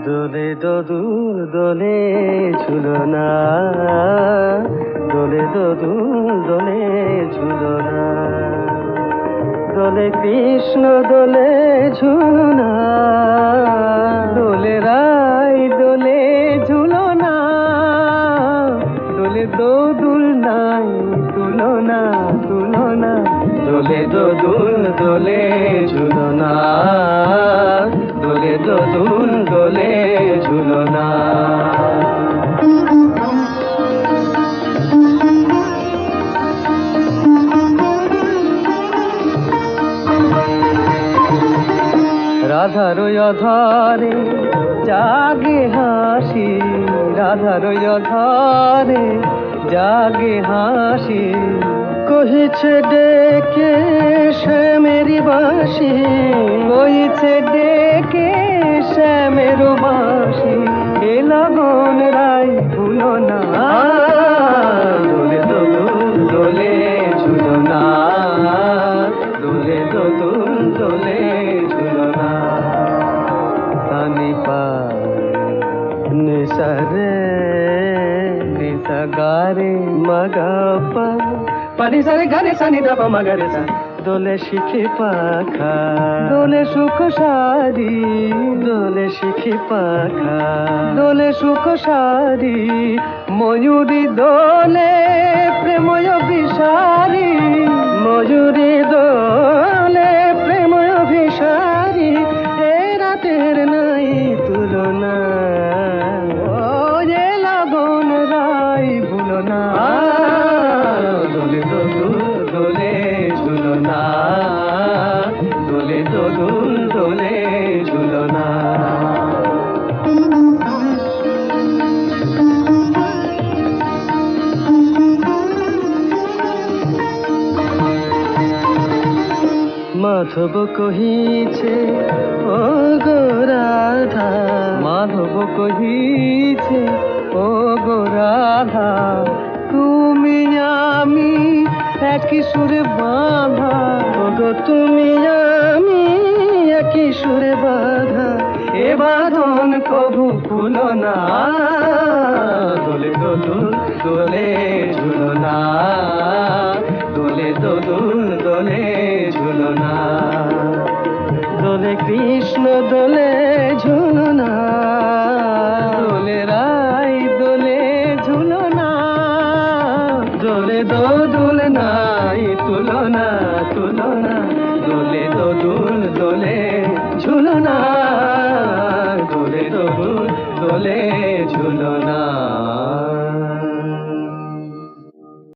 দোলে দোদুল দোলে ঝুলনা, দোলে দোদুল দোলে ঝুলনা, দোলে কৃষ্ণ দোলে ঝুলনা, দোলে রাই দোলে ঝুলনা, দোলে দোদুল নাই তুলনা তুলনা, দোলে দোদুল দোলে ঝুলনা, দোলে দোদুল দোলে ঝুলনা। রাধার অধরে জাগে হাসি, রাধার অধরে জাগে হাসি, কহিছে ডেকে শ্যামের বাঁশি, কহিছে ডেকে শ্যামের বাঁশি, এ লগন রাই ভুলো না, দোলে দোদুল দোলে ঝুলনা, দোলে দোদুল দোলে ঝুলনা। সানি পা নিসা রে নিসা গা রে মগা পা, পানি সারে গানে সানি দা পা মগা রে সা, দোলে শিখি পাখা দোলে সুখ সারি, দোলে শিখি পাখা দোলে সুখ সারি, ময়ূরী দোলে প্রেময় বিষারি, ময়ূরী দোলে প্রেময় বিষারি, এ রাতের নাই তুলনা, ও এ লগন রাই ভুলো না, দোলে দোদুল দোলে ঝুলনা, দোলে দোদুল দোলে ঝুলনা। মাধব কহিছে ও গো রাধা, মাধব কহিছে ও গো রাধা, তুমি আমি একই সুরে বাঁধা, ও গো তুমি আমি একই সুরে বাঁধা, এ বাঁধন কবু খুলো না, দোলে দোদুল দোলে ঝুলনা, দোলে দোদুল দোলে ঝুলনা, দোলে কৃষ্ণ দোলে ঝুলনা, দোলে রাই দোলে ঝুলনা, দোলে দোদুল নাই তুলনা তুলনা, দোলে দোদুল দোলে ঝুলনা, দোলে দোদুল দোলে ঝুলনা।